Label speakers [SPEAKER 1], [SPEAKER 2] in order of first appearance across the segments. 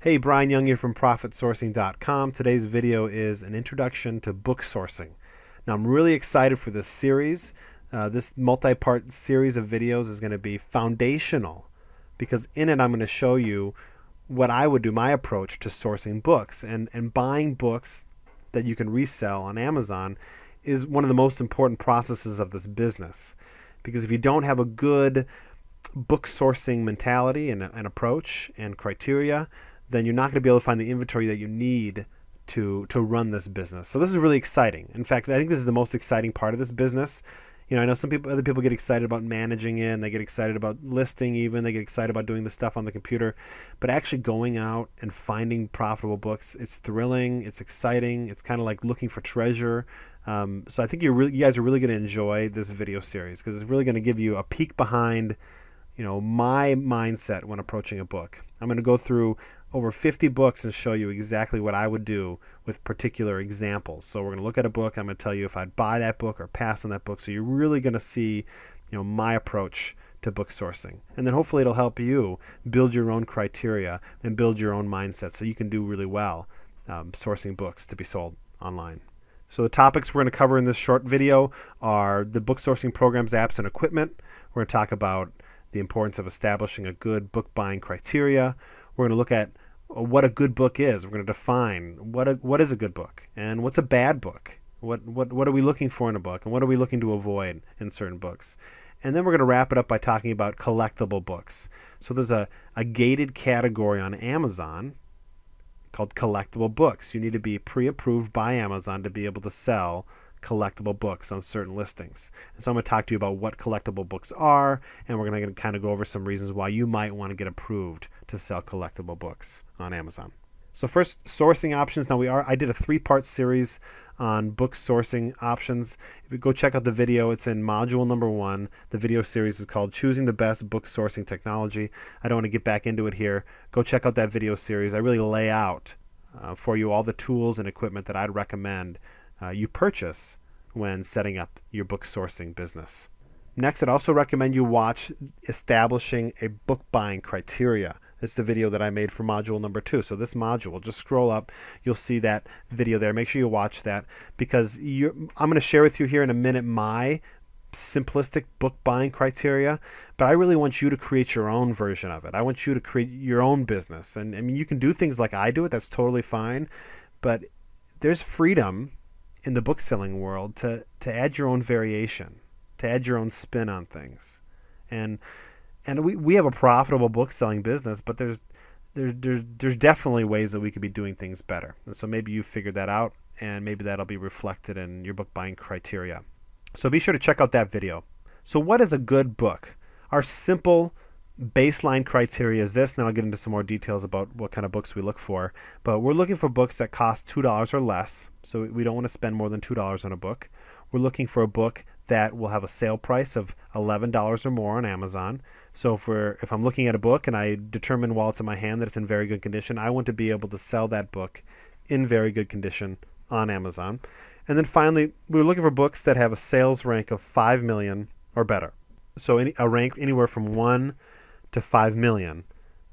[SPEAKER 1] Hey, Brian Young here from ProfitSourcing.com. Today's video is an introduction to book sourcing. Now, I'm really excited for this series. This multi-part series of videos is going to be foundational because in it I'm going to show you what I would do, my approach to sourcing books. And buying books that you can resell on Amazon is one of the most important processes of this business. Because if you don't have a good book sourcing mentality and approach and criteria, then you're not going to be able to find the inventory that you need to run this business. So this is really exciting. In fact, I think this is the most exciting part of this business. You know, I know other people get excited about managing it, and they get excited about listing even, they get excited about doing the stuff on the computer, but actually going out and finding profitable books, it's thrilling, it's exciting, it's kind of like looking for treasure. So I think you guys are really going to enjoy this video series because it's really going to give you a peek behind, you know, my mindset when approaching a book. I'm going to go through over 50 books and show you exactly what I would do with particular examples. So we're going to look at a book. I'm going to tell you if I'd buy that book or pass on that book. So you're really going to see, you know, my approach to book sourcing. And then hopefully it'll help you build your own criteria and build your own mindset so you can do really well sourcing books to be sold online. So the topics we're going to cover in this short video are the book sourcing programs, apps, and equipment. We're going to talk about the importance of establishing a good book buying criteria. We're going to look at what a good book is. We're going to define what is a good book and what's a bad book. What are we looking for in a book and what are we looking to avoid in certain books. And then we're going to wrap it up by talking about collectible books. So there's a gated category on Amazon called collectible books. You need to be pre-approved by Amazon to be able to sell collectible books on certain listings. And so I'm going to talk to you about what collectible books are, and we're going to kind of go over some reasons why you might want to get approved to sell collectible books on Amazon. So first, sourcing options. Now I did a 3-part series on book sourcing options. If you go check out the video, it's in module number 1. The video series is called Choosing the Best Book Sourcing Technology. I don't want to get back into it here. Go check out that video series. I really lay out for you all the tools and equipment that I'd recommend you purchase when setting up your book sourcing business. Next, I'd also recommend you watch Establishing a Book Buying Criteria. It's the video that I made for module number 2. So this module, just scroll up, you'll see that video there. Make sure you watch that because I'm going to share with you here in a minute my simplistic book buying criteria, but I really want you to create your own version of it. I want you to create your own business. And I mean, you can do things like I do it, that's totally fine, but there's freedom in the book selling world to add your own variation, to add your own spin on things. And we have a profitable book selling business, but there's definitely ways that we could be doing things better. And so maybe you figured that out, and maybe that'll be reflected in your book buying criteria. So be sure to check out that video. So what is a good book? Our simple baseline criteria is this, and then I'll get into some more details about what kind of books we look for. But we're looking for books that cost $2 or less, so we don't want to spend more than $2 on a book. We're looking for a book that will have a sale price of $11 or more on Amazon. So if I'm looking at a book and I determine while it's in my hand that it's in very good condition, I want to be able to sell that book in very good condition on Amazon. And then finally, we're looking for books that have a sales rank of 5 million or better. So a rank anywhere from 1 to 5 million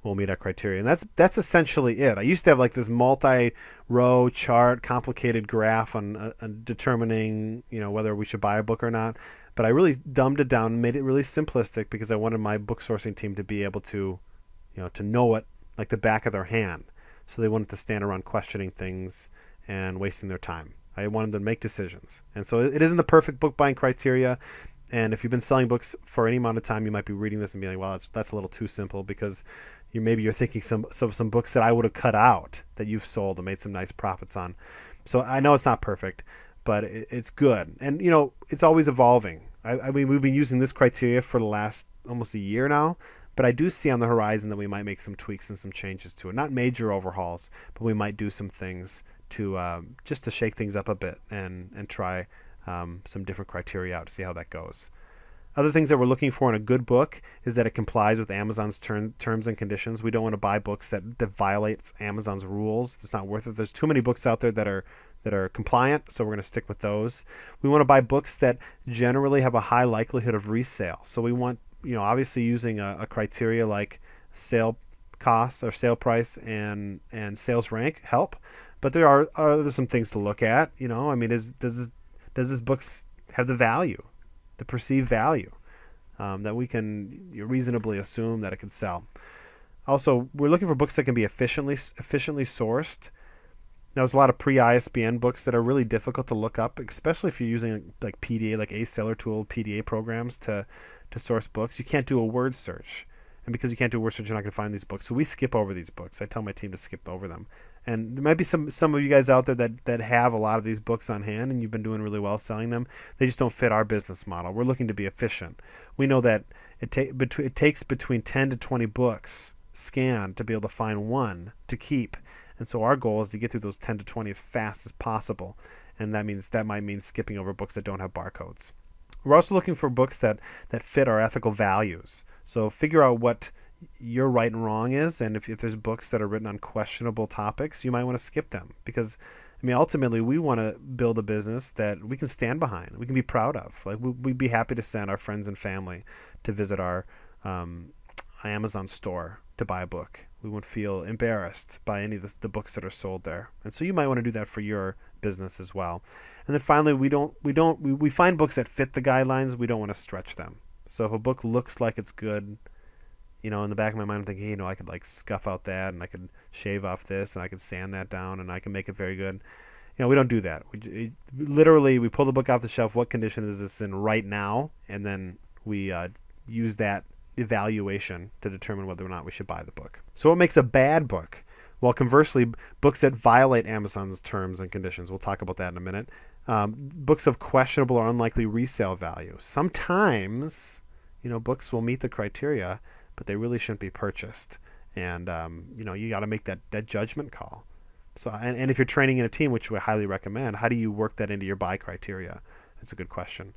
[SPEAKER 1] will meet our criteria. And that's essentially it. I used to have like this multi-row chart, complicated graph on determining, you know, whether we should buy a book or not. But I really dumbed it down, made it really simplistic because I wanted my book sourcing team to be able to, you know, to know it like the back of their hand. So they wanted to stand around questioning things and wasting their time. I wanted them to make decisions. And so it isn't the perfect book buying criteria. And if you've been selling books for any amount of time, you might be reading this and being like, well, that's a little too simple, because maybe you're thinking some books that I would have cut out that you've sold and made some nice profits on. So I know it's not perfect, but it's good. And, you know, it's always evolving. I mean, we've been using this criteria for the last almost a year now, but I do see on the horizon that we might make some tweaks and some changes to it. Not major overhauls, but we might do some things to just to shake things up a bit and try some different criteria out to see how that goes. Other things that we're looking for in a good book is that it complies with Amazon's terms and conditions. We don't want to buy books that violates Amazon's rules. It's not worth it. There's too many books out there that are compliant, so we're going to stick with those. We want to buy books that generally have a high likelihood of resale. So we want, you know, obviously using a criteria like sale costs or sale price and sales rank help, but there's some things to look at. I mean, does this book have the value, the perceived value that we can reasonably assume that it can sell? Also, we're looking for books that can be efficiently sourced. Now, there's a lot of pre-ISBN books that are really difficult to look up, especially if you're using like PDA, like A Seller Tool PDA programs to source books. You can't do a word search. And because you can't do a word search, you're not going to find these books. So we skip over these books. I tell my team to skip over them. And there might be some of you guys out there that have a lot of these books on hand and you've been doing really well selling them. They just don't fit our business model. We're looking to be efficient. We know that it takes between 10 to 20 books scanned to be able to find one to keep. And so our goal is to get through those 10 to 20 as fast as possible. And that might mean skipping over books that don't have barcodes. We're also looking for books that fit our ethical values. So figure out what your right and wrong is, and if there's books that are written on questionable topics, you might want to skip them. Because, I mean, ultimately, we want to build a business that we can stand behind, we can be proud of. Like, we'd be happy to send our friends and family to visit our Amazon store to buy a book. We wouldn't feel embarrassed by any of the books that are sold there. And so you might want to do that for your business as well. And then finally, we find books that fit the guidelines. We don't want to stretch them. So if a book looks like it's good, in the back of my mind, I'm thinking, hey, I could like scuff out that, and I could shave off this, and I could sand that down, and I can make it very good. We don't do that. We pull the book off the shelf. What condition is this in right now? And then we use that evaluation to determine whether or not we should buy the book. So what makes a bad book? Well, conversely, books that violate Amazon's terms and conditions. We'll talk about that in a minute. Books of questionable or unlikely resale value. Sometimes, books will meet the criteria, but they really shouldn't be purchased. And, you got to make that judgment call. So, and if you're training in a team, which we highly recommend, how do you work that into your buy criteria? That's a good question.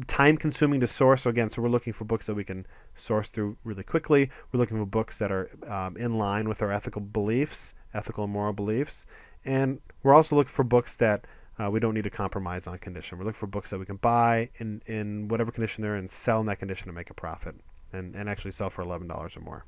[SPEAKER 1] Time consuming to source. So again, we're looking for books that we can source through really quickly. We're looking for books that are in line with our ethical and moral beliefs. And we're also looking for books that we don't need to compromise on condition. We're looking for books that we can buy in whatever condition they're in, sell in that condition to make a profit, and actually sell for $11 or more.